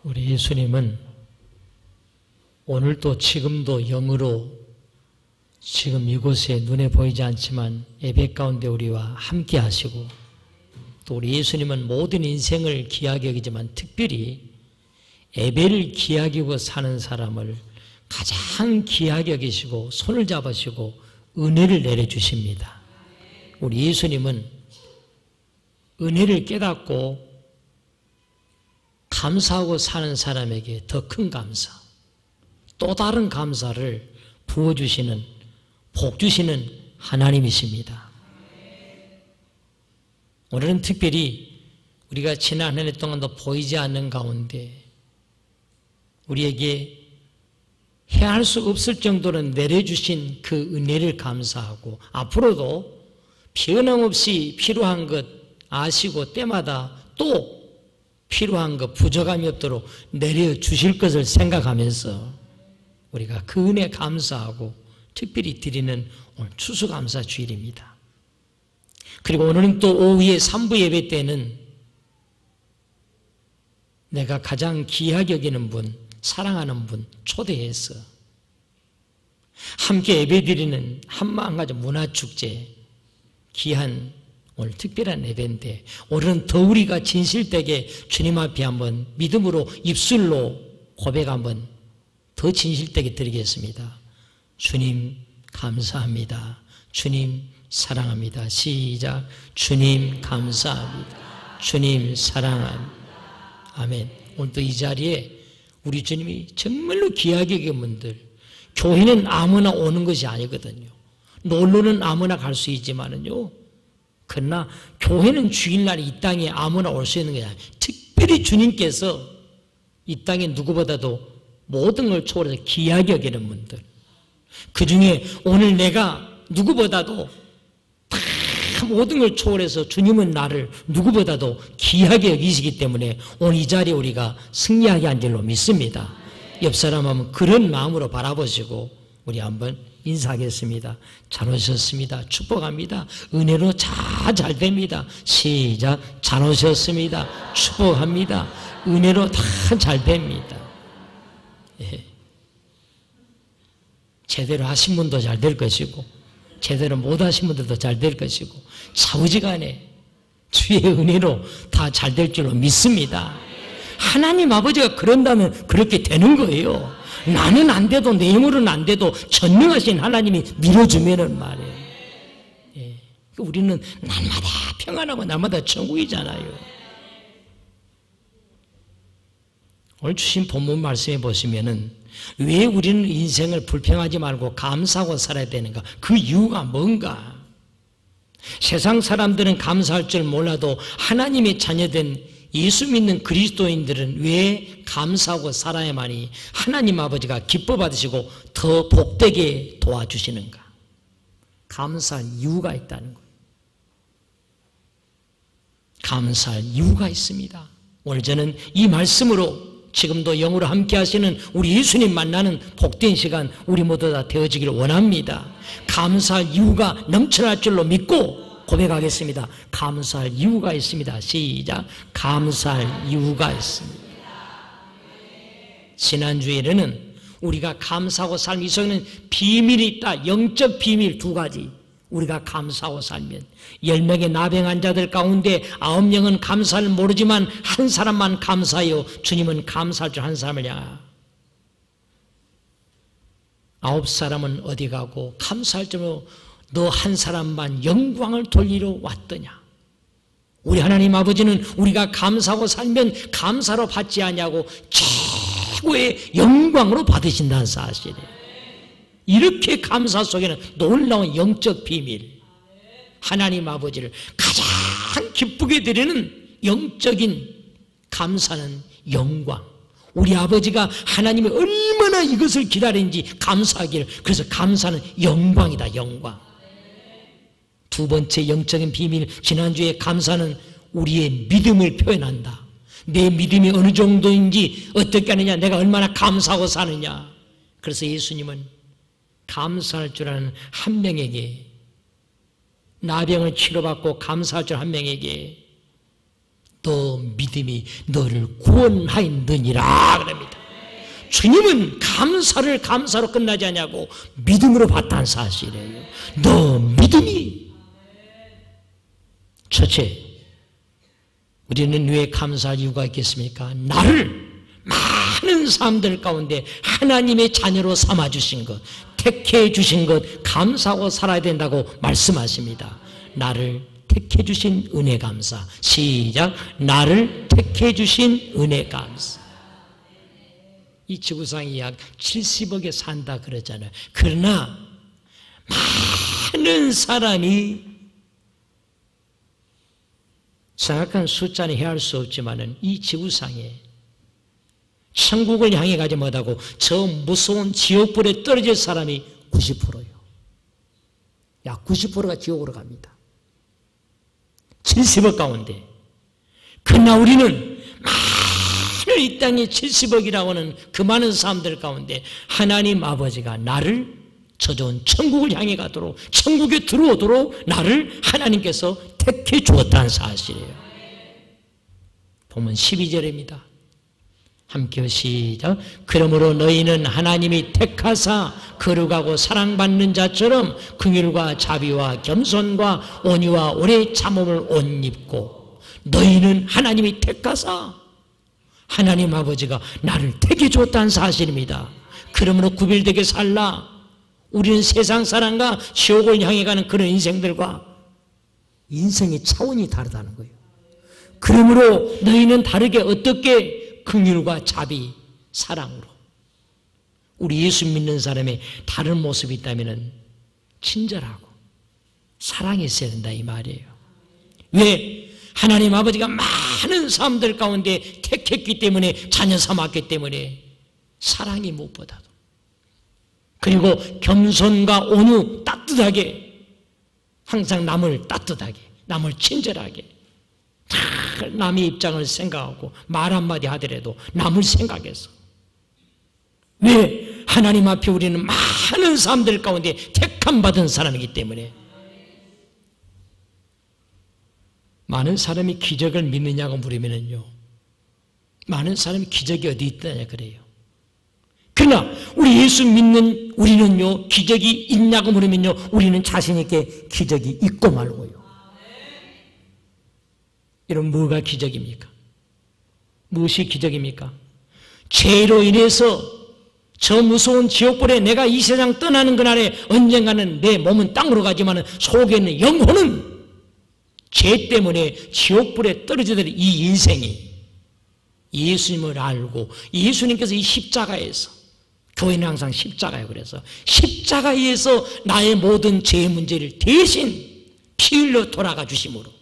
우리 예수님은 오늘도 지금도 영으로 지금 이곳에 눈에 보이지 않지만 예배 가운데 우리와 함께 하시고, 또 우리 예수님은 모든 인생을 귀하게 여기지만 특별히 예배를 귀하게 여기고 사는 사람을 가장 귀하게 여기시고 손을 잡으시고 은혜를 내려주십니다. 우리 예수님은 은혜를 깨닫고 감사하고 사는 사람에게 더 큰 감사, 또 다른 감사를 부어주시는, 복 주시는 하나님이십니다. 오늘은 특별히 우리가 지난 한 해 동안도 보이지 않는 가운데 우리에게 헤아릴 수 없을 정도로 내려주신 그 은혜를 감사하고, 앞으로도 변함없이 필요한 것 아시고 때마다 또 필요한 것 부족함이 없도록 내려주실 것을 생각하면서 우리가 그 은혜 감사하고 특별히 드리는 오늘 추수감사 주일입니다. 그리고 오늘은 또 오후에 3부 예배 때는 내가 가장 귀하게 여기는 분, 사랑하는 분 초대해서 함께 예배드리는 한마음가족 문화축제, 귀한 오늘 특별한 예배인데, 오늘은 더 우리가 진실되게 주님 앞에 한번 믿음으로 입술로 고백 한번 더 진실되게 드리겠습니다. 주님 감사합니다. 주님 사랑합니다. 시작. 주님 감사합니다. 주님 사랑합니다. 아멘. 오늘도 이 자리에 우리 주님이 정말로 귀하게 여긴 분들, 교회는 아무나 오는 것이 아니거든요. 놀러는 아무나 갈 수 있지만은요, 그러나 교회는 주일날 이 땅에 아무나 올 수 있는 게 아니에요. 특별히 주님께서 이 땅에 누구보다도 모든 걸 초월해서 귀하게 여기는 분들, 그 중에 오늘 내가 누구보다도 다 모든 걸 초월해서 주님은 나를 누구보다도 귀하게 여기시기 때문에 오늘 이 자리에 우리가 승리하게 한 줄로 믿습니다. 옆 사람 한번 그런 마음으로 바라보시고 우리 한번 인사하겠습니다. 잘 오셨습니다. 축복합니다. 은혜로 잘 됩니다. 시작. 잘 오셨습니다. 축복합니다. 은혜로 다 잘 됩니다. 예. 제대로 하신 분도 잘 될 것이고 제대로 못 하신 분들도 잘 될 것이고 좌우지간에 주의 은혜로 다 잘 될 줄로 믿습니다. 하나님 아버지가 그런다면 그렇게 되는 거예요. 나는 안 돼도, 내 힘으로는 안 돼도 전능하신 하나님이 밀어주면은 말이에요. 예. 우리는 날마다 평안하고 날마다 천국이잖아요. 오늘 주신 본문 말씀해 보시면은 왜 우리는 인생을 불평하지 말고 감사하고 살아야 되는가? 그 이유가 뭔가? 세상 사람들은 감사할 줄 몰라도 하나님의 자녀된 예수 믿는 그리스도인들은 왜 감사하고 살아야만이 하나님 아버지가 기뻐 받으시고 더 복되게 도와주시는가? 감사할 이유가 있다는 거예요. 감사할 이유가 있습니다. 오늘 저는 이 말씀으로 지금도 영으로 함께 하시는 우리 예수님 만나는 복된 시간 우리 모두 다 되어지기를 원합니다. 감사할 이유가 넘쳐날 줄로 믿고 고백하겠습니다. 감사할 이유가 있습니다. 시작. 감사할 이유가 있습니다. 지난주에는 우리가 감사하고 살면 이 속에는 비밀이 있다. 영적 비밀 두 가지. 우리가 감사하고 살면 10명의 나병한 자들 가운데 9명은 감사를 모르지만 한 사람만 감사해요. 주님은 감사할 줄 한 사람을 향하. 9사람은 어디 가고 감사할 줄로 너 한 사람만 영광을 돌리러 왔더냐? 우리 하나님 아버지는 우리가 감사하고 살면 감사로 받지 아니하고 최고의 영광으로 받으신다는 사실이에요. 이렇게 감사 속에는 놀라운 영적 비밀, 하나님 아버지를 가장 기쁘게 드리는 영적인 감사는 영광. 우리 아버지가 하나님이 얼마나 이것을 기다리는지 감사하기를. 그래서 감사는 영광이다. 영광. 두 번째 영적인 비밀, 지난주에 감사는 우리의 믿음을 표현한다. 내 믿음이 어느 정도인지 어떻게 하느냐, 내가 얼마나 감사하고 사느냐. 그래서 예수님은 감사할 줄 아는 한 명에게, 나병을 치료받고 감사할 줄 한 명에게 너 믿음이 너를 구원하였느니라 그럽니다. 주님은 감사로 끝나지 않냐고 믿음으로 봤다는 사실이에요. 너 믿음이. 첫째, 우리는 왜 감사할 이유가 있겠습니까? 나를 많은 사람들 가운데 하나님의 자녀로 삼아주신 것, 택해 주신 것 감사하고 살아야 된다고 말씀하십니다. 나를 택해 주신 은혜 감사. 시작. 나를 택해 주신 은혜 감사. 이 지구상이 약 70억에 산다 그러잖아요. 그러나 많은 사람이, 정확한 숫자는 헤아릴 수 없지만은 이 지구상에 천국을 향해 가지 못하고 저 무서운 지옥불에 떨어질 사람이 90%예요. 약 90%가 지옥으로 갑니다. 70억 가운데. 그러나 우리는 많은 이 땅에 70억이라고 하는 그 많은 사람들 가운데 하나님 아버지가 나를 저 좋은 천국을 향해 가도록, 천국에 들어오도록 나를 하나님께서 택해 주었다는 사실이에요. 보면 12절입니다. 함께 시작. 그러므로 너희는 하나님이 택하사 거룩하고 사랑받는 자처럼 긍휼과 자비와 겸손과 온유와 오래 참음을 옷 입고, 너희는 하나님이 택하사, 하나님 아버지가 나를 택해 줬다는 사실입니다. 그러므로 구별되게 살라. 우리는 세상 사람과 지옥을 향해 가는 그런 인생들과 인생의 차원이 다르다는 거예요. 그러므로 너희는 다르게 어떻게? 긍휼과 자비, 사랑으로. 우리 예수 믿는 사람의 다른 모습이 있다면 친절하고 사랑이 있어야 된다 이 말이에요. 왜? 하나님 아버지가 많은 사람들 가운데 택했기 때문에, 자녀 삼았기 때문에 사랑이 무엇보다도. 그리고 겸손과 온유, 따뜻하게, 항상 남을 따뜻하게, 남을 친절하게, 남의 입장을 생각하고 말 한마디 하더라도 남을 생각해서. 왜? 하나님 앞에 우리는 많은 사람들 가운데 택함 받은 사람이기 때문에. 많은 사람이 기적을 믿느냐고 물으면요, 많은 사람이 기적이 어디 있다냐 그래요. 그러나 우리 예수 믿는 우리는요, 기적이 있냐고 물으면요, 우리는 자신 있게 기적이 있고 말고요. 여러분, 뭐가 기적입니까? 무엇이 기적입니까? 죄로 인해서 저 무서운 지옥불에 내가 이 세상 떠나는 그날에 언젠가는 내 몸은 땅으로 가지만 속에 있는 영혼은 죄 때문에 지옥불에 떨어지는 이 인생이, 예수님을 알고 예수님께서 이 십자가에서, 교회는 항상 십자가예요. 그래서 십자가에서 나의 모든 죄 문제를 대신 피 흘려 돌아가 주심으로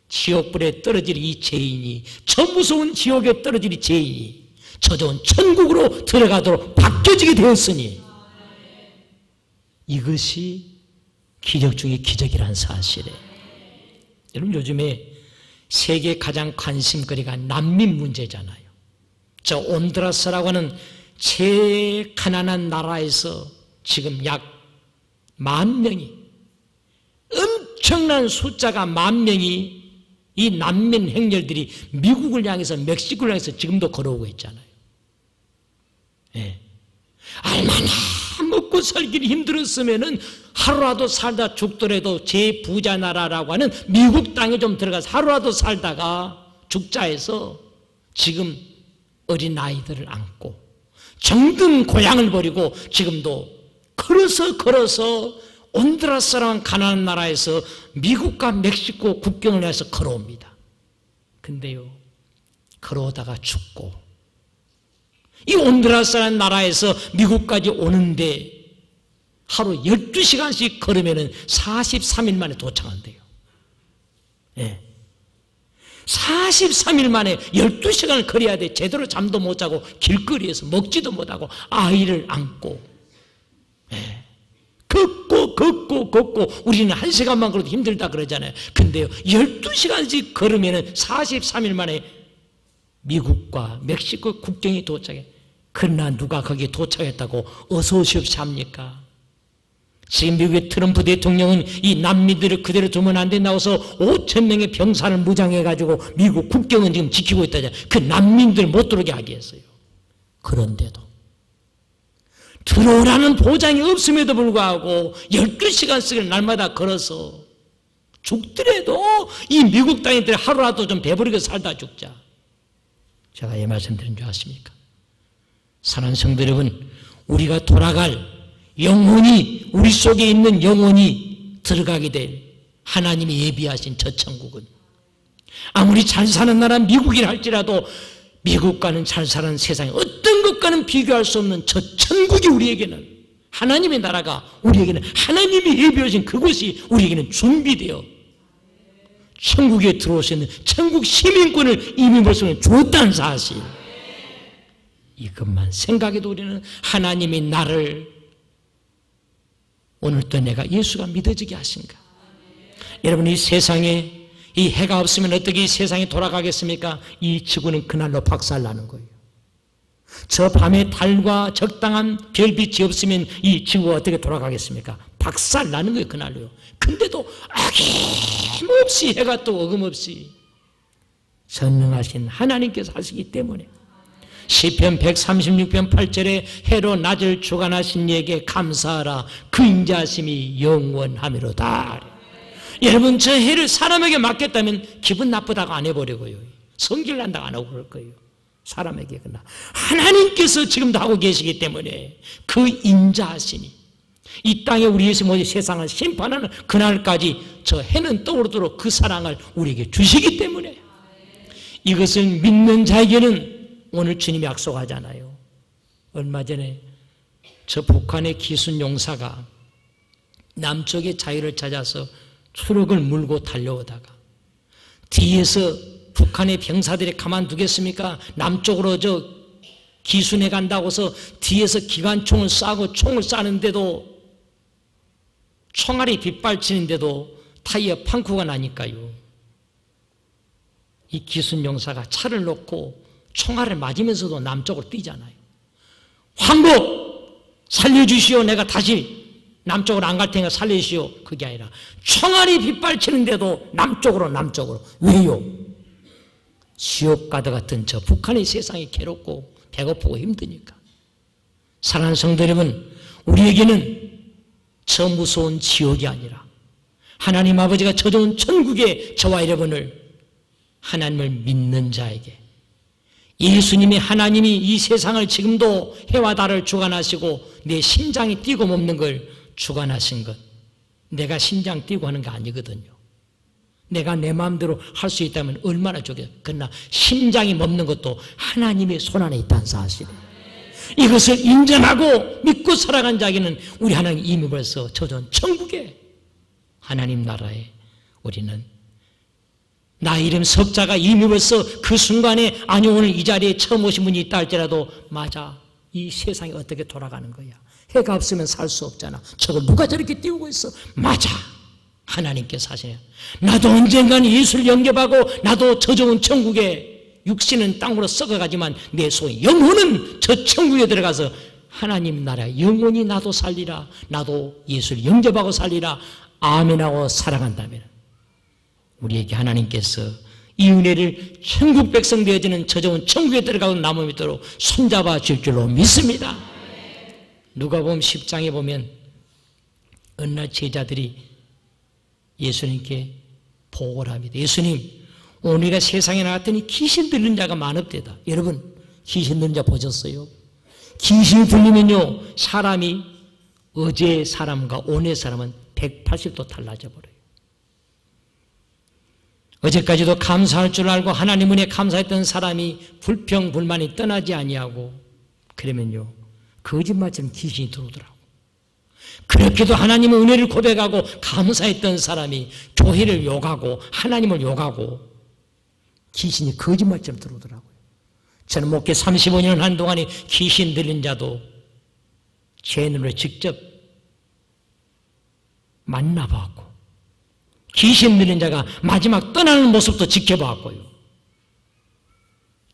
지옥불에 떨어질 이 죄인이, 저 무서운 지옥에 떨어질 이 죄인이 저 좋은 천국으로 들어가도록 바뀌어지게 되었으니, 이것이 기적 중에 기적이라는 사실이에요. 여러분, 요즘에 세계 가장 관심거리가 난민 문제잖아요. 저 온두라스라고 하는 제일 가난한 나라에서 지금 약 10,000명이, 엄청난 숫자가 10,000명이, 이 난민 행렬들이 미국을 향해서, 멕시코를 향해서 지금도 걸어오고 있잖아요. 예. 얼마나 먹고 살기를 힘들었으면은 하루라도 살다 죽더라도 제 부자 나라라고 하는 미국 땅에 좀 들어가서 하루라도 살다가 죽자 해서 지금 어린 아이들을 안고 정든 고향을 버리고 지금도 걸어서 온두라스라는 가난한 나라에서 미국과 멕시코 국경을 해서 걸어옵니다. 근데요, 걸어오다가 죽고, 이 온두라스라는 나라에서 미국까지 오는데 하루 12시간씩 걸으면 43일 만에 도착한대요. 예. 43일 만에 12시간을 걸어야 돼. 제대로 잠도 못 자고 길거리에서 먹지도 못하고 아이를 안고, 예. 걷고 우리는 1시간만 걸어도 힘들다 그러잖아요. 근데요, 12시간씩 걸으면 43일 만에 미국과 멕시코 국경에 도착해. 그러나 누가 거기에 도착했다고 어서 오십시오 합니까? 지금 미국의 트럼프 대통령은 이 난민들을 그대로 두면 안 된다고 해서 5,000명의 병사를 무장해가지고 미국 국경은 지금 지키고 있다잖아요. 그 난민들 못 들어오게 하게 했어요. 그런데도 들어오라는 보장이 없음에도 불구하고 12시간씩을 날마다 걸어서 죽더라도 이 미국 땅인들 하루라도 좀 배부르게 살다 죽자. 제가 이 말씀 드린 줄 아십니까? 사랑하는 성도 여러분, 우리가 돌아갈 영혼이, 우리 속에 있는 영혼이 들어가게 될 하나님이 예비하신 저 천국은 아무리 잘 사는 나라 미국이라 할지라도 미국과는 잘 사는 세상에 어떤 것과는 비교할 수 없는 저 천국이 우리에게는, 하나님의 나라가 우리에게는, 하나님이 예비하신 그곳이 우리에게는 준비되어 천국에 들어올 수 있는 천국 시민권을 이미 벌써 주었다는 사실, 이것만 생각해도 우리는 하나님이 나를 오늘도 내가 예수가 믿어지게 하신가. 여러분, 이 세상에 이 해가 없으면 어떻게 이 세상이 돌아가겠습니까? 이 지구는 그날로 박살나는 거예요. 저 밤에 달과 적당한 별빛이 없으면 이 지구가 어떻게 돌아가겠습니까? 박살나는 거예요, 그날로요. 근데도 어김없이 해가 또 어김없이 전능하신 하나님께서 하시기 때문에 시편 136편 8절에 해로 낮을 주관하신 이에게 감사하라. 그 인자하심이 영원하미로다. 여러분, 저 해를 사람에게 맡겼다면 기분 나쁘다고 안 해버리고요, 성질 난다고 안 하고 그럴 거예요. 사람에게. 그러나 하나님께서 지금도 하고 계시기 때문에 그 인자하심이 이 땅에 우리에서 모두 세상을 심판하는 그날까지 저 해는 떠오르도록 그 사랑을 우리에게 주시기 때문에 이것을 믿는 자에게는 오늘 주님이 약속하잖아요. 얼마 전에 저 북한의 기순 용사가 남쪽의 자유를 찾아서 트럭을 물고 달려오다가 뒤에서 북한의 병사들이 가만두겠습니까? 남쪽으로 저 기순해 간다고 해서 뒤에서 기관총을 쏴고 총을 쏴는데도 총알이 빗발치는데도 타이어 펑크가 나니까요, 이 기순 용사가 차를 놓고 총알을 맞으면서도 남쪽으로 뛰잖아요. 황복! 살려주시오. 내가 다시 남쪽으로 안 갈 테니까 살려주시오. 그게 아니라 총알이 빗발치는데도 남쪽으로. 왜요? 지옥 가드 같은 저 북한의 세상이 괴롭고 배고프고 힘드니까. 사랑하는 성도 여러분, 우리에게는 저 무서운 지옥이 아니라 하나님 아버지가 저 좋은 천국에 저와 여러분을, 하나님을 믿는 자에게, 예수님이, 하나님이 이 세상을 지금도 해와 달을 주관하시고 내 심장이 뛰고 멈는 걸 주관하신 것, 내가 심장 뛰고 하는 게 아니거든요. 내가 내 마음대로 할 수 있다면 얼마나 좋겠어요. 그러나 심장이 멈는 것도 하나님의 손안에 있다는 사실이에요. 이것을 인정하고 믿고 살아간 자에게는 우리 하나님 이미 벌써 저전 천국에, 하나님 나라에 우리는, 나 이름 석자가 이미 벌써 그 순간에, 아니 오늘 이 자리에 처음 오신 분이 있다 할지라도, 맞아, 이 세상이 어떻게 돌아가는 거야, 해가 없으면 살 수 없잖아, 저걸 누가 저렇게 띄우고 있어, 맞아, 하나님께서 하시네요. 나도 언젠가는 예수를 영접하고 나도 저 좋은 천국에, 육신은 땅으로 썩어가지만 내 소 영혼은 저 천국에 들어가서 하나님 나라 영원히 나도 살리라, 나도 예수를 영접하고 살리라, 아멘하고 살아간다면 우리에게 하나님께서 이 은혜를 천국 백성 되어지는 저 좋은 천국에 들어가고 남을 믿도록 손잡아 줄 줄로 믿습니다. 누가복음 10장에 보면 어느 날 제자들이 예수님께 보고를 합니다. 예수님, 오늘가 세상에 나왔더니 귀신 들린 자가 많읍대다. 여러분, 귀신 들린 자 보셨어요? 귀신이 들리면요, 사람이 어제의 사람과 오늘의 사람은 180도 달라져 버려요. 어제까지도 감사할 줄 알고 하나님 은혜에 감사했던 사람이 불평 불만이 떠나지 아니하고 그러면요, 거짓말처럼 귀신이 들어오더라고. 그렇게도 하나님의 은혜를 고백하고 감사했던 사람이 교회를 욕하고 하나님을 욕하고 귀신이 거짓말처럼 들어오더라고요. 저는 목회 35년 한 동안에 귀신 들린 자도 제 눈으로 직접 만나봤고, 귀신 들린 자가 마지막 떠나는 모습도 지켜봤고요.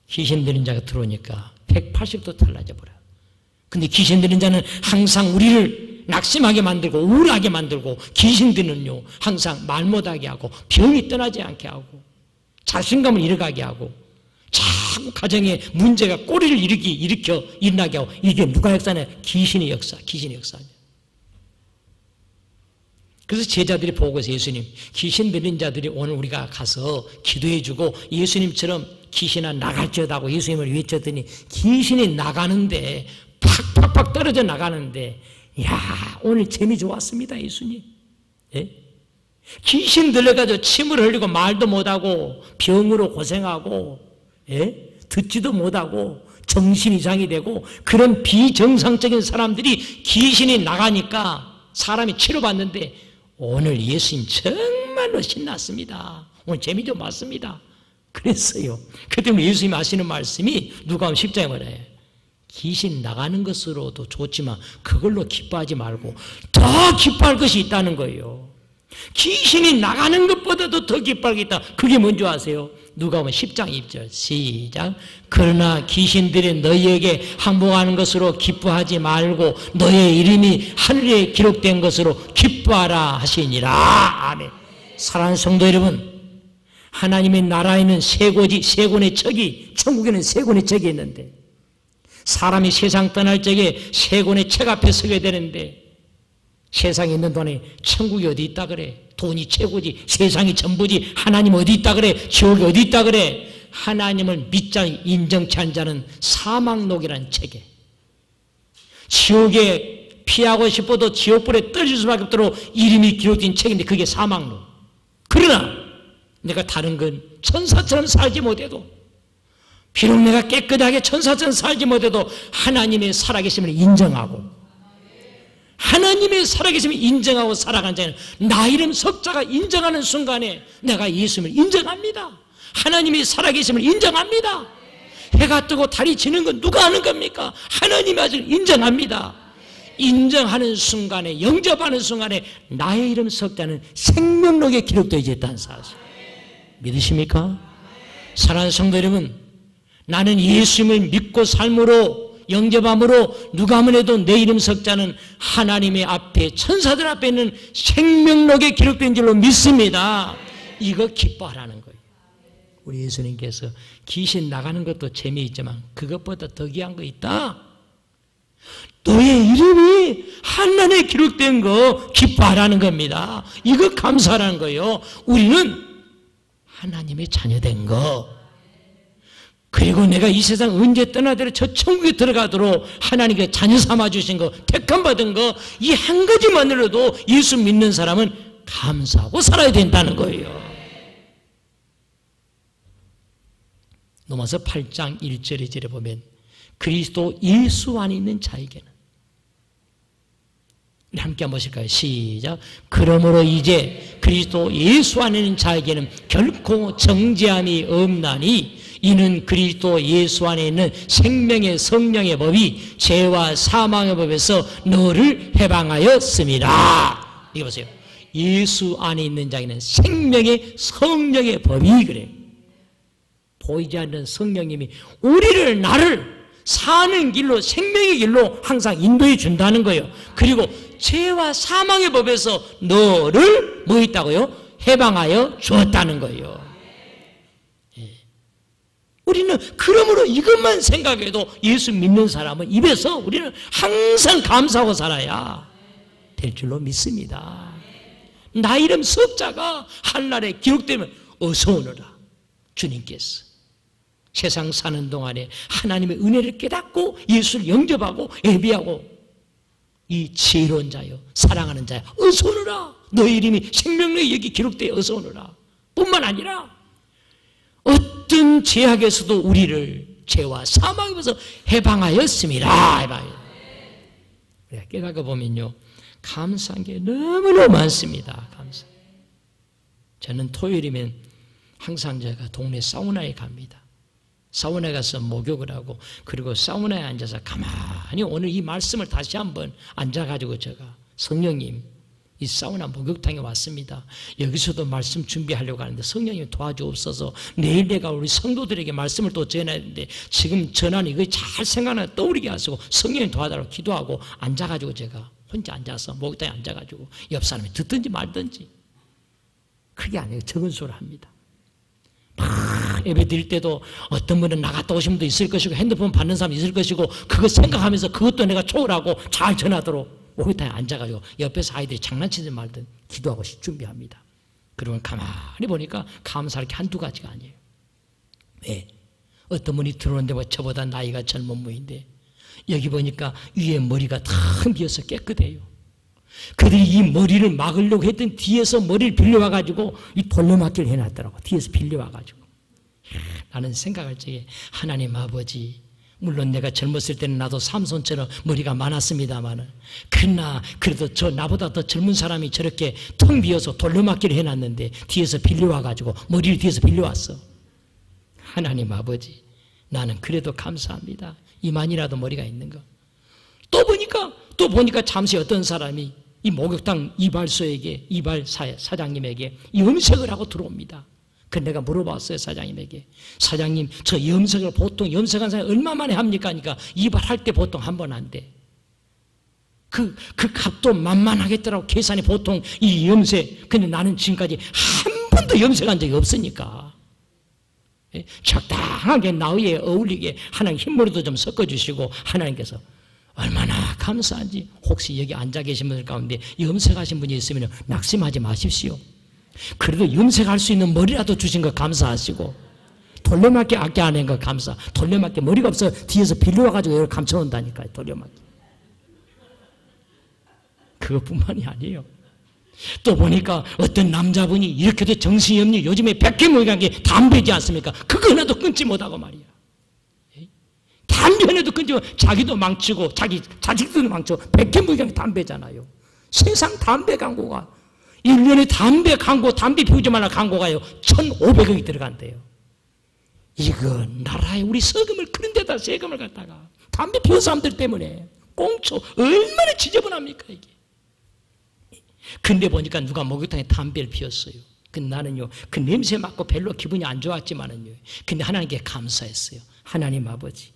귀신 들린 자가 들어오니까 180도 달라져 버려요. 근데 귀신 들린 자는 항상 우리를 낙심하게 만들고 우울하게 만들고 귀신들은요 항상 말 못하게 하고 병이 떠나지 않게 하고 자신감을 잃어가게 하고 자꾸 가정에 문제가 꼬리를 일으켜 일어나게 하고 이게 누가 역사냐? 귀신의 역사죠. 그래서 제자들이 보고서 예수님, 귀신 들린 자들이 오늘 우리가 가서 기도해주고 예수님처럼 귀신아 나갈지어다고 예수님을 외쳤더니 귀신이 나가는데 팍팍팍 떨어져 나가는데 야 오늘 재미 좋았습니다 예수님. 예? 귀신 들려가지고 침을 흘리고 말도 못하고 병으로 고생하고 예? 듣지도 못하고 정신 이상이 되고 그런 비정상적인 사람들이 귀신이 나가니까 사람이 치료받는데 오늘 예수님 정말로 신났습니다. 오늘 재미 좀 봤습니다. 그랬어요. 그 때문에 예수님 하시는 말씀이 누가복음 10장에 뭐래요? 귀신 나가는 것으로도 좋지만 그걸로 기뻐하지 말고 더 기뻐할 것이 있다는 거예요. 귀신이 나가는 것보다도 더 기뻐할 게 있다. 그게 뭔지 아세요? 누가복음 10장 2절 시작. 그러나 귀신들이 너희에게 항복하는 것으로 기뻐하지 말고 너의 이름이 하늘에 기록된 것으로 기뻐하라 하시니라. 아멘. 사랑하는 성도 여러분, 하나님의 나라에는 세 권의 척이, 천국에는 세 권의 척이 있는데 사람이 세상 떠날 적에 세 권의 책 앞에 서게 되는데 세상에 있는 동안에 천국이 어디 있다 그래? 돈이 최고지, 세상이 전부지. 하나님 어디 있다 그래? 지옥이 어디 있다 그래? 하나님을 믿자 인정치 않은 자는 사망록이라는 책에 지옥에 피하고 싶어도 지옥불에 떨어질 수밖에 없도록 이름이 기록된 책인데 그게 사망록. 그러나 내가 다른 건 천사처럼 살지 못해도 비록 내가 깨끗하게 천사처럼 살지 못해도 하나님의 살아계심을 인정하고 하나님의 살아계심을 인정하고 살아간 자는 나 이름 석자가 인정하는 순간에 내가 예수님을 인정합니다. 하나님의 살아계심을 인정합니다. 해가 뜨고 달이 지는 건 누가 아는 겁니까? 하나님이 아직 인정합니다. 인정하는 순간에 영접하는 순간에 나의 이름 석자는 생명록에 기록되어 있다는 사실 믿으십니까? 사랑하는 성도 여러분, 나는 예수님을 믿고 삶으로 영접함으로 누가 하면 해도 내 이름 석자는 하나님의 앞에 천사들 앞에 있는 생명록에 기록된 줄로 믿습니다. 이거 기뻐하라는 거예요. 우리 예수님께서 귀신 나가는 것도 재미있지만 그것보다 더 귀한 거 있다. 너의 이름이 하늘에 기록된 거 기뻐하라는 겁니다. 이거 감사하라는 거예요. 우리는 하나님의 자녀된 거, 그리고 내가 이 세상 언제 떠나더라도 저 천국에 들어가도록 하나님께 자녀 삼아주신 거, 택함받은 거, 이 한 가지만으로도 예수 믿는 사람은 감사하고 살아야 된다는 거예요. 로마서 8장 1절 2절에 보면 그리스도 예수 안에 있는 자에게는, 우리 함께 한번 보실까요? 시작. 그러므로 이제 그리스도 예수 안에 있는 자에게는 결코 정죄함이 없나니 이는 그리스도 예수 안에 있는 생명의 성령의 법이 죄와 사망의 법에서 너를 해방하였습니다. 이거 보세요. 예수 안에 있는 자에게는 생명의 성령의 법이 그래요. 보이지 않는 성령님이 우리를, 나를 사는 길로, 생명의 길로 항상 인도해 준다는 거예요. 그리고 죄와 사망의 법에서 너를 뭐 있다고요? 해방하여 주었다는 거예요. 우리는 그러므로 이것만 생각해도 예수 믿는 사람은 입에서 우리는 항상 감사하고 살아야 될 줄로 믿습니다. 나 이름 석자가 한날에 기록되면 어서 오너라. 주님께서 세상 사는 동안에 하나님의 은혜를 깨닫고 예수를 영접하고 예비하고 이 지혜로운 자요 사랑하는 자요 어서 오너라. 너의 이름이 생명록에 여기 기록되어 어서 오너라. 뿐만 아니라 어떤 죄악에서도 우리를 죄와 사망에서 해방하였습니다. 우리가 깨닫고 보면요 감사한 게 너무너무 많습니다. 감사. 저는 토요일이면 항상 제가 동네 사우나에 갑니다. 사우나에 가서 목욕을 하고 그리고 사우나에 앉아서 가만히 오늘 이 말씀을 다시 한번 앉아가지고 제가 성령님 이 사우나 목욕탕에 왔습니다. 여기서도 말씀 준비하려고 하는데 성령님 도와주옵소서. 내일 내가 우리 성도들에게 말씀을 또 전해야 되는데 지금 전하는 이거 잘 생각나 떠오르게 하시고 성령님 도와달라고 기도하고 앉아가지고 제가 혼자 앉아서 목욕탕에 앉아가지고 옆 사람이 듣든지 말든지. 그게 아니에요. 적은 소리를 합니다. 막 예배 드릴 때도 어떤 분은 나갔다 오신 분도 있을 것이고 핸드폰 받는 사람이 있을 것이고 그거 생각하면서 그것도 내가 초월하고 잘 전하도록 목욕탕에 앉아가지고 옆에서 아이들이 장난치든 말든 기도하고 준비합니다. 그러면 가만히 보니까 감사할 게 한두 가지가 아니에요. 왜? 어떤 분이 들어오는데 뭐 저보다 나이가 젊은 분인데 여기 보니까 위에 머리가 다 비어서 깨끗해요. 그들이 이 머리를 막으려고 했던 뒤에서 머리를 빌려와가지고 이 돌려막기를 해놨더라고. 뒤에서 빌려와가지고. 나는 생각할 적에 하나님 아버지, 물론 내가 젊었을 때는 나도 삼손처럼 머리가 많았습니다만은 그러나 그래도 나보다 더 젊은 사람이 저렇게 텅 비어서 돌려막기를 해놨는데 뒤에서 빌려와가지고 머리를 뒤에서 빌려왔어. 하나님 아버지, 나는 그래도 감사합니다. 이만이라도 머리가 있는 거. 또 보니까 잠시 어떤 사람이 이 목욕탕 이발소에게, 사장님에게 염색을 하고 들어옵니다. 그 내가 물어봤어요, 사장님에게. 사장님, 저 염색을 보통 염색한 사람이 얼마 만에 합니까? 하니까 이발할 때 보통 한 번 한대. 그 값도 만만하겠더라고. 계산이 보통 이 염색. 근데 나는 지금까지 한 번도 염색한 적이 없으니까. 적당하게 나의 어울리게 하나님 힘으로도 좀 섞어주시고 하나님께서 얼마나 감사한지. 혹시 여기 앉아 계신 분들 가운데 염색하신 분이 있으면 낙심하지 마십시오. 그래도 염색할 수 있는 머리라도 주신 거 감사하시고 돌려막기 아껴 안 한 거 감사. 돌려막기 머리가 없어 뒤에서 빌려와가지고 이걸 감춰놓는다니까요. 돌려막기. 그것뿐만이 아니에요. 또 보니까 어떤 남자분이 이렇게도 정신이 없니 요즘에 백개무익한 게 담배지 않습니까? 그거 하나도 끊지 못하고 말이야. 담배 하나도 끊지 못하고 자기도 망치고 자식들도 망치고 백개무익한 게 담배잖아요. 세상 담배 광고가 1년에 담배 피우지 말라 광고가요 1,500억이 들어간대요. 이거 나라에 우리 세금을 그런 데다 세금을 갖다가 담배 피운 사람들 때문에 꽁초 얼마나 지저분합니까 이게. 근데 보니까 누가 목욕탕에 담배를 피웠어요. 근데 나는요 그 냄새 맡고 별로 기분이 안 좋았지만은요 근데 하나님께 감사했어요. 하나님 아버지,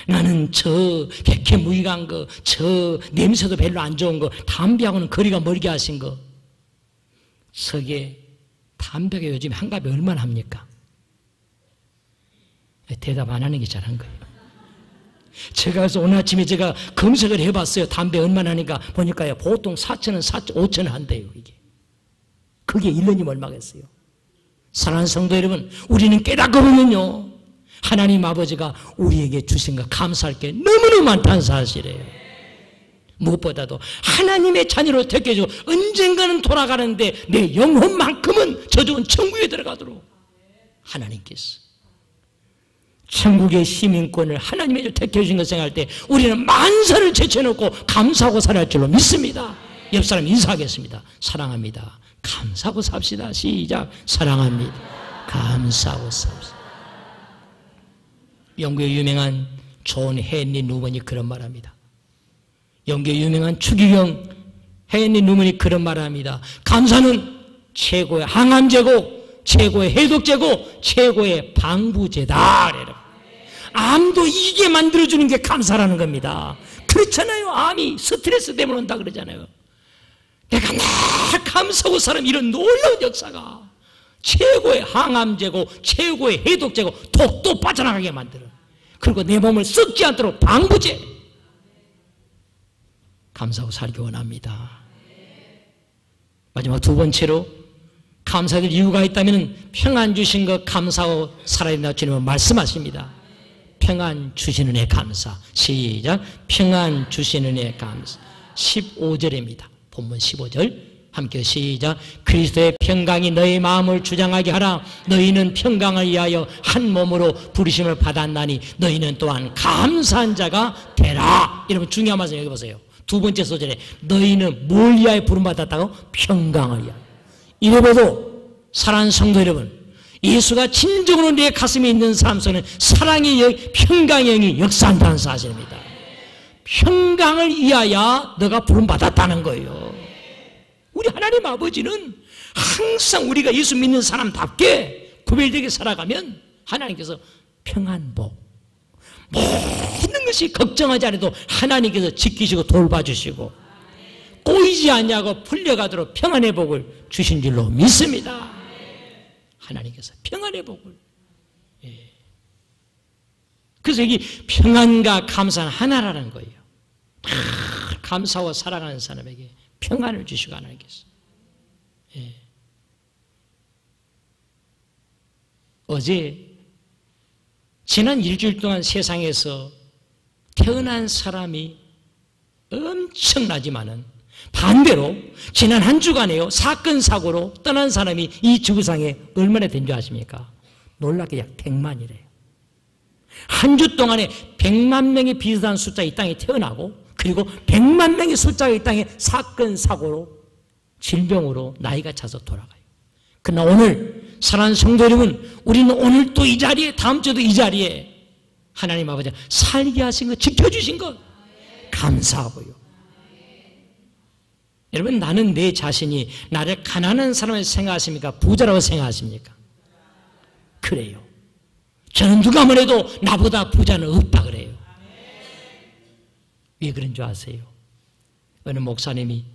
나는 저 백해무익한 거, 저 냄새도 별로 안 좋은 거, 담배하고는 거리가 멀게 하신 거, 저게 담배가 요즘 한 갑에 얼마나 합니까? 대답 안 하는 게 잘한 거예요. 제가 그래서 오늘 아침에 제가 검색을 해봤어요. 담배 얼마나 하니까 보니까요 보통 4,000원, 5,000원 한대요. 이게 그게 1년이면 얼마겠어요? 사랑하는 성도 여러분, 우리는 깨닫고 보면요 하나님 아버지가 우리에게 주신 거 감사할 게 너무너무 많다는 사실이에요. 무엇보다도 하나님의 자녀로 택해주고 언젠가는 돌아가는데 내 영혼만큼은 저 좋은 천국에 들어가도록 하나님께서 천국의 시민권을 하나님의 택해주신 것 생각할 때 우리는 만사를 제쳐놓고 감사하고 살아야 할 줄로 믿습니다. 옆 사람 인사하겠습니다. 사랑합니다. 감사하고 삽시다. 시작. 사랑합니다. 감사하고 삽시다. 영국의 유명한 존 헨리 누먼이 그런 말합니다. 영국의 유명한 추기경 헨리 누먼이 그런 말합니다. 감사는 최고의 항암제고 최고의 해독제고 최고의 방부제다. 암도 이게 만들어주는 게 감사라는 겁니다. 그렇잖아요. 암이 스트레스 때문에 온다 그러잖아요. 내가 늘 감사하고 살면 이런 놀라운 역사가 최고의 항암제고 최고의 해독제고 독도 빠져나가게 만들어. 그리고 내 몸을 썩지 않도록 방부제. 감사하고 살기 원합니다. 마지막 두 번째로 감사할 이유가 있다면 평안 주신 것 감사하고 살아야 된다고 주님은 말씀하십니다. 평안 주시는 애 감사. 시작. 평안 주시는 애 감사. 15절입니다. 본문 15절 함께 시작. 그리스도의 평강이 너희 마음을 주장하게 하라. 너희는 평강을 위하여 한 몸으로 부르심을 받았나니 너희는 또한 감사한 자가 되라. 여러분 중요한 말씀 여기 보세요. 두 번째 소절에 너희는 뭘 위하여 부름받았다고? 평강을 위하여. 이래봬도 사랑하는 성도 여러분, 예수가 진정으로 내 가슴에 있는 사람 속에는 사랑의 평강의 영이 역사한다는 사실입니다. 평강을 위하여 너가 부름받았다는 거예요. 우리 하나님 아버지는 항상 우리가 예수 믿는 사람답게 구별되게 살아가면 하나님께서 평안복, 모든 것이 걱정하지 않아도 하나님께서 지키시고 돌봐주시고 꼬이지 않냐고 풀려가도록 평안의 복을 주신 줄로 믿습니다. 하나님께서 평안의 복을. 그래서 여기 평안과 감사는 하나라는 거예요. 감사와 사랑하는 사람에게 평안을 주시고 하나님께서. 어제 지난 일주일 동안 세상에서 태어난 사람이 엄청나지만은 반대로 지난 한 주간에요 사건 사고로 떠난 사람이 이 지구상에 얼마나 된 줄 아십니까? 놀랍게 약 100만이래요. 한 주 동안에 100만 명의 비슷한 숫자 이 땅에 태어나고 그리고 100만 명의 숫자가 이 땅에 사건 사고로 질병으로 나이가 차서 돌아가요. 그러나 오늘 사랑하는 성도 여러분, 우리는 오늘 또 이 자리에 다음 주도 이 자리에 하나님 아버지가 살게 하신 것, 지켜주신 것 감사하고요. 여러분, 나는 내 자신이 나를 가난한 사람을 생각하십니까? 부자라고 생각하십니까? 그래요. 저는 누가 뭐래도 나보다 부자는 없다 그래요. 왜 그런 줄 아세요? 어느 목사님이,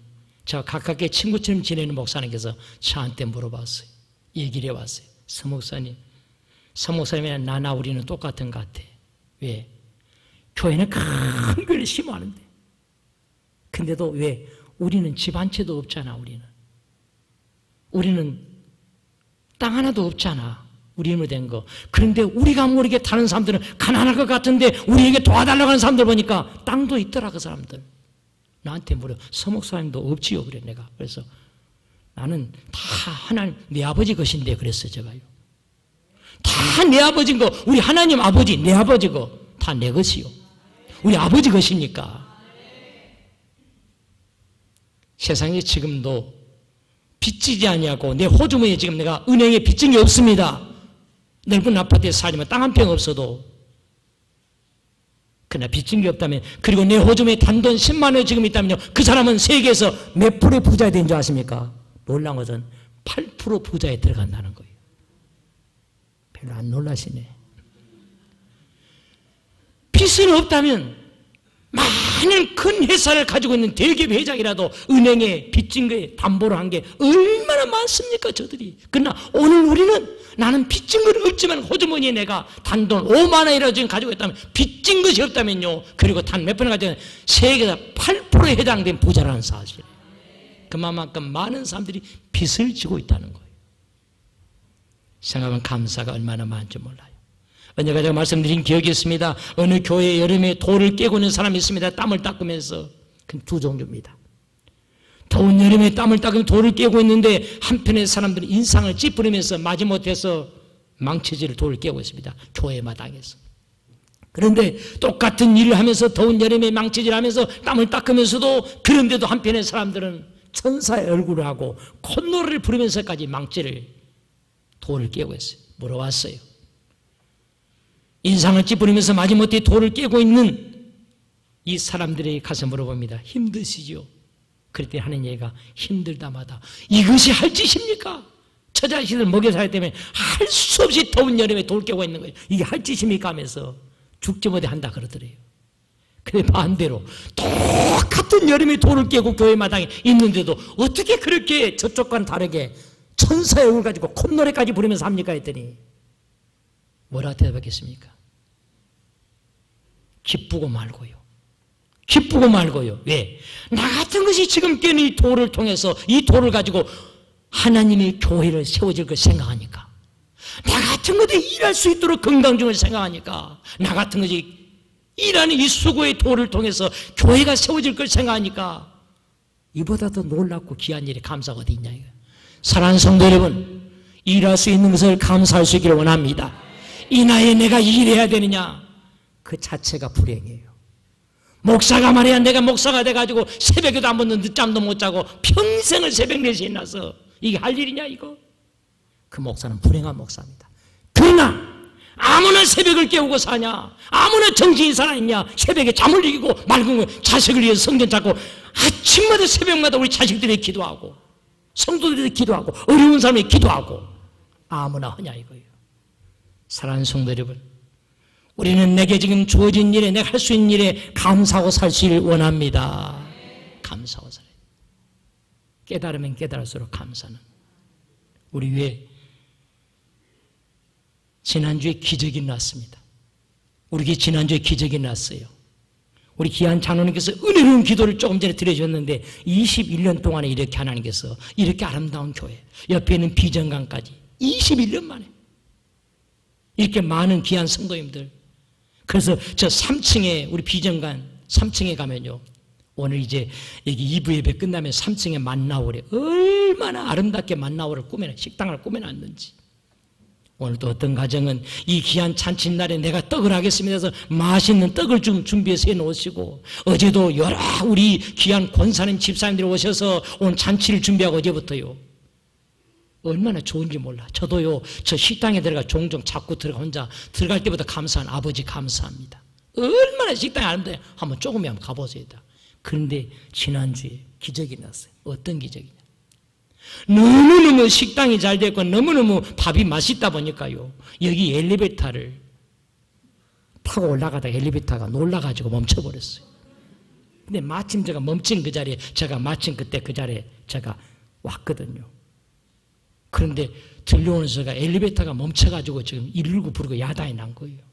저 가깝게 친구처럼 지내는 목사님께서 저한테 물어봤어요. 얘기를 해왔어요. 서 목사님이랑 나나 우리는 똑같은 것 같아. 왜? 교회는 큰 걸 심어하는데 근데도 왜? 우리는 집 한 채도 없잖아. 우리는 땅 하나도 없잖아. 우리 힘으로 된 거. 그런데 우리가 모르게 다른 사람들은 가난할 것 같은데 우리에게 도와달라고 하는 사람들 보니까 땅도 있더라. 그 사람들 나한테 물어. 서 목사님도 없지요. 그래 내가. 그래서 나는 다 하나님 내 아버지 것인데 그랬어요. 제가요. 다 내 아버지인 거. 우리 하나님 아버지 내 아버지 거 다 내 것이요. 우리 아버지 것이니까. 세상에 지금도 빚지지 아니하고 내 호주머니에 지금 내가 은행에 빚진 게 없습니다. 넓은 아파트에 살지만 땅 한 평 없어도 그러나 빚진 게 없다면 그리고 내 호주머니에 단돈 10만 원 지금 있다면요 그 사람은 세계에서 몇 프로의 부자가 된 줄 아십니까? 놀라운 것은 8% 부자에 들어간다는 거예요. 별로 안 놀라시네. 빚은 없다면 많은 큰 회사를 가지고 있는 대기업 회장이라도 은행에 빚진 거에 담보를 한 게 얼마나 많습니까 저들이. 그러나 오늘 우리는 나는 빚진 건 없지만 호주머니에 내가 단돈 5만 원이라도 지금 가지고 있다면 빚진 것이 없다면요 그리고 단 몇 번을 가지고 세계에서 8%에 해당된 부자라는 사실. 그만큼 많은 사람들이 빚을 지고 있다는 거예요. 생각하면 감사가 얼마나 많은지 몰라요. 언제가 제가 말씀드린 기억이 있습니다. 어느 교회 여름에 돌을 깨고 있는 사람이 있습니다. 땀을 닦으면서. 그 두 종류입니다. 더운 여름에 땀을 닦으면서 돌을 깨고 있는데 한편의 사람들은 인상을 찌푸리면서 마지못해서 망치질을 돌을 깨고 있습니다. 교회 마당에서. 그런데 똑같은 일을 하면서 더운 여름에 망치질하면서 땀을 닦으면서도 그런데도 한편의 사람들은 천사의 얼굴을 하고 콧노래를 부르면서까지 망치를 돌을 깨고 있어요. 물어왔어요. 인상을 찌푸리면서 마지못해 돌을 깨고 있는 이 사람들에게 가서 물어봅니다. 힘드시죠? 그랬더니 하는 얘기가 힘들다마다 이것이 할 짓입니까? 저 자식들 먹여 살기 때문에 할 수 없이 더운 여름에 돌 깨고 있는 거예요. 이게 할 짓입니까? 하면서 죽지 못해 한다 그러더래요. 근데 반대로 똑같은 여름에 돌을 깨고 교회 마당에 있는데도 어떻게 그렇게 저쪽과는 다르게 천사의 얼굴 가지고 콧노래까지 부르면서 합니까? 했더니 뭐라 대답하겠습니까? 기쁘고 말고요. 기쁘고 말고요. 왜? 나 같은 것이 지금 깨는 이 돌을 통해서 이 돌을 가지고 하나님의 교회를 세워질 걸 생각하니까, 나 같은 것이 일할 수 있도록 건강 중을 생각하니까, 나 같은 것이 일하는 이 수고의 돌을 통해서 교회가 세워질 걸 생각하니까 이보다 더 놀랍고 귀한 일이 감사가 어디 있냐 이거. 사랑하는 성도 여러분, 일할 수 있는 것을 감사할 수 있기를 원합니다. 이 나이에 내가 일해야 되느냐? 그 자체가 불행이에요. 목사가 말이야, 내가 목사가 돼가지고 새벽에도 한 번도 늦잠도 못 자고 평생을 새벽 4시에 나서 이게 할 일이냐 이거? 그 목사는 불행한 목사입니다. 그러나 아무나 새벽을 깨우고 사냐? 아무나 정신이 살아있냐? 새벽에 잠을 이기고 맑은 거 자식을 위해서 성전 찾고 아침마다 새벽마다 우리 자식들이 기도하고 성도들이 기도하고 어려운 사람이 기도하고 아무나 하냐 이거예요. 사랑하는 성도 여러분, 우리는 내게 지금 주어진 일에, 내가 할 수 있는 일에 감사하고 살 수 있기를 원합니다. 감사하고 살아요. 깨달으면 깨달을수록 감사는. 우리 위에 지난주에 기적이 났습니다. 우리 지난주에 기적이 났어요. 우리 귀한 장로님께서 은혜로운 기도를 조금 전에 드려주셨는데 21년 동안에 이렇게 하나님께서 이렇게 아름다운 교회, 옆에 있는 비정강까지 21년 만에 이렇게 많은 귀한 성도님들. 그래서 저 3층에 우리 비정관 3층에 가면요, 오늘 이제 여기 2부 예배 끝나면 3층에 만나오래. 얼마나 아름답게 만나오를 식당을 꾸며놨는지. 오늘도 어떤 가정은 이 귀한 잔칫날에 내가 떡을 하겠습니다 해서 맛있는 떡을 좀 준비해서 해놓으시고, 어제도 여러 우리 귀한 권사님 집사님들이 오셔서 오늘 잔치를 준비하고 어제부터요. 얼마나 좋은지 몰라. 저도요, 저 식당에 들어가 종종 자꾸 들어가 혼자 들어갈 때보다 감사한 아버지 감사합니다. 얼마나 식당이 아름다워요. 한번 조금이라도 한번 가보세요. 그런데 지난주에 기적이 났어요. 어떤 기적이냐. 너무너무 식당이 잘 됐고 너무너무 밥이 맛있다 보니까요, 여기 엘리베이터를 타고 올라가다가 엘리베이터가 놀라가지고 멈춰버렸어요. 근데 마침 제가 멈춘 그 자리에, 제가 마침 그때 그 자리에 제가 왔거든요. 그런데 들려오는 소리가 엘리베이터가 멈춰가지고 지금 119 부르고 야단이 난 거예요.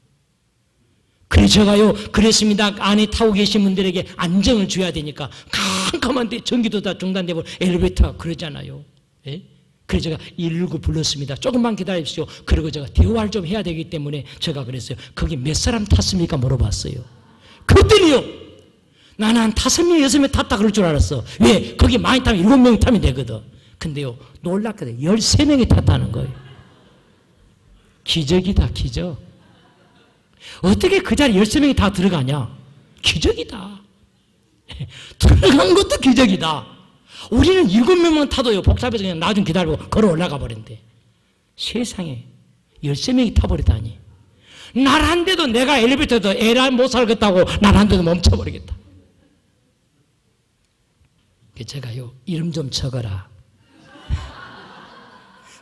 그래서 제가요, 그랬습니다. 안에 타고 계신 분들에게 안정을 줘야 되니까 캄캄한데 전기도 다 중단되고 엘리베이터가 그러잖아요. 예? 그래서 제가 119 불렀습니다. 조금만 기다리십시오. 그리고 제가 대화를 좀 해야 되기 때문에 제가 그랬어요. 거기 몇 사람 탔습니까? 물어봤어요. 그랬더니요, 나는 한 5명, 6명 탔다 그럴 줄 알았어. 왜? 거기 많이 타면 7명 타면 되거든. 근데요, 놀랍게도 13명이 탔다는 거예요. 기적이다, 기적. 어떻게 그 자리에 13명이 다 들어가냐? 기적이다. 들어간 것도 기적이다. 우리는 7명만 타도요, 복잡해서 그냥 나 좀 기다리고 걸어 올라가 버린대. 세상에 13명이 타버리다니. 날 한 대도 내가 엘리베이터도 에라 못 살겠다고 날 한 대도 멈춰버리겠다. 제가요, 이름 좀 적어라.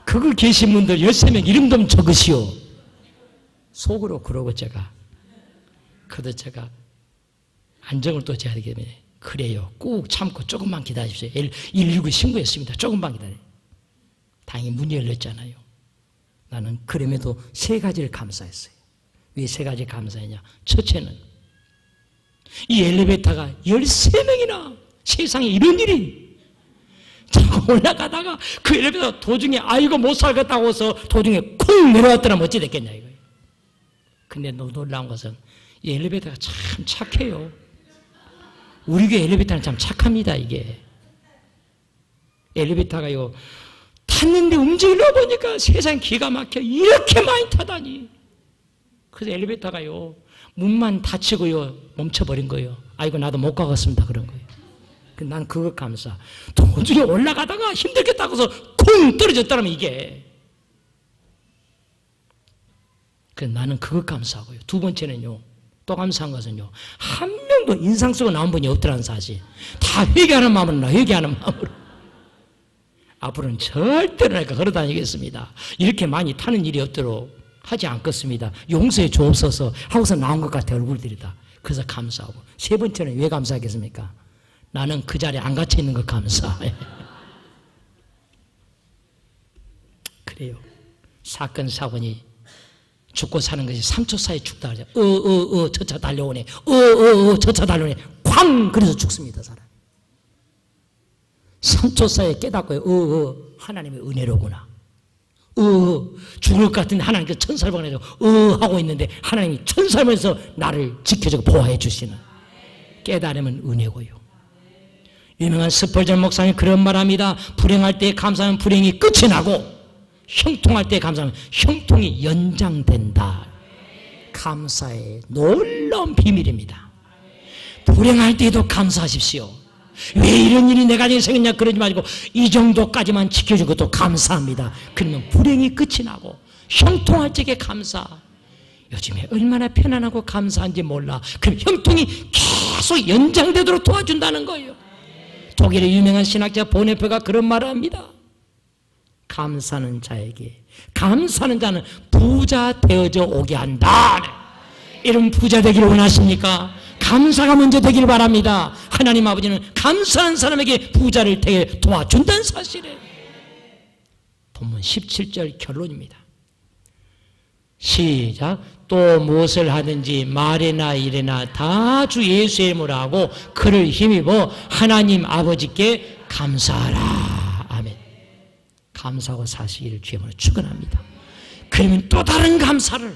거기 계신 분들 13명 이름 좀 적으시오. 속으로 그러고 제가, 그래도 제가 안정을 또 줘야 되기 때문에, 그래요, 꾹 참고 조금만 기다리십시오. 119 신고했습니다. 조금만 기다려요. 다행히 문이 열렸잖아요. 나는 그럼에도 3가지를 감사했어요. 왜 3가지 감사했냐? 첫째는 이 엘리베이터가 13명이나 세상에 이런 일이 자꾸 올라가다가 그 엘리베이터 도중에 아이고 못 살겠다고 해서 도중에 쿵 내려왔더라면 어찌 됐겠냐 이거예요. 근데 놀라운 것은 이 엘리베이터가 참 착해요. 우리 교회 엘리베이터는 참 착합니다. 이게 엘리베이터가요, 탔는데 움직이려 보니까 세상 기가 막혀. 이렇게 많이 타다니. 그래서 엘리베이터가요, 문만 닫히고요 멈춰버린 거예요. 아이고 나도 못 가겠습니다 그런 거예요. 난 그거 감사. 도중에 올라가다가 힘들겠다고 해서 쿵 떨어졌다면 이게. 그래서 나는 그거 감사하고요. 2번째는요, 또 감사한 것은요, 한 명도 인상 쓰고 나온 분이 없더라는 사실. 다 회개하는 마음으로 나 회개하는 마음으로. 앞으로는 절대로 내가 걸어다니겠습니다. 이렇게 많이 타는 일이 없도록 하지 않겠습니다. 용서해 주옵소서 하고서 나온 것 같아 얼굴들이 다. 그래서 감사하고. 3번째는 왜 감사하겠습니까? 나는 그 자리에 안 갇혀 있는 거 감사해. 그래요. 사건 사고니 죽고 사는 것이 3초 사이에 죽다 하죠. 저 차 달려오네. 저 차 달려오네. 쾅! 그래서 죽습니다, 사람. 3초 사이에 깨닫고 하나님의 은혜로구나. 죽을 것 같은데 하나님께서 천사를 보내서 하고 있는데 하나님이 천사를 보내서 나를 지켜주고 보호해 주시는 깨달으면 은혜고요. 유명한 스펄전 목사님 그런 말합니다. 불행할 때 감사하면 불행이 끝이 나고 형통할 때 감사하면 형통이 연장된다. 감사의 놀라운 비밀입니다. 불행할 때도 감사하십시오. 왜 이런 일이 내 가정에 생겼냐 그러지 마시고 이 정도까지만 지켜준 것도 감사합니다. 그러면 불행이 끝이 나고 형통할 적에 감사. 요즘에 얼마나 편안하고 감사한지 몰라. 그럼 형통이 계속 연장되도록 도와준다는 거예요. 독일의 유명한 신학자 보네페가 그런 말을 합니다. 감사하는 자에게, 감사하는 자는 부자 되어져 오게 한다. 이런 부자 되기를 원하십니까? 감사가 먼저 되길 바랍니다. 하나님 아버지는 감사한 사람에게 부자를 되게 도와준다는 사실이에요. 본문 17절 결론입니다. 시작. 또 무엇을 하든지 말이나 일이나 다 주 예수의 이름으로 하고 그를 힘입어 하나님 아버지께 감사하라. 아멘. 감사하고 사시기를 주님으로 축원합니다. 그러면 또 다른 감사를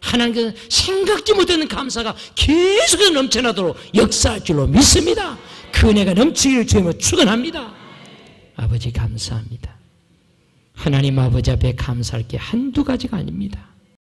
하나님께서 생각지 못하는 감사가 계속 넘쳐나도록 역사할 줄로 믿습니다. 그 은혜가 넘치기를 주님으로 축원합니다. 아버지 감사합니다. 하나님 아버지 앞에 감사할 게 한두 가지가 아닙니다.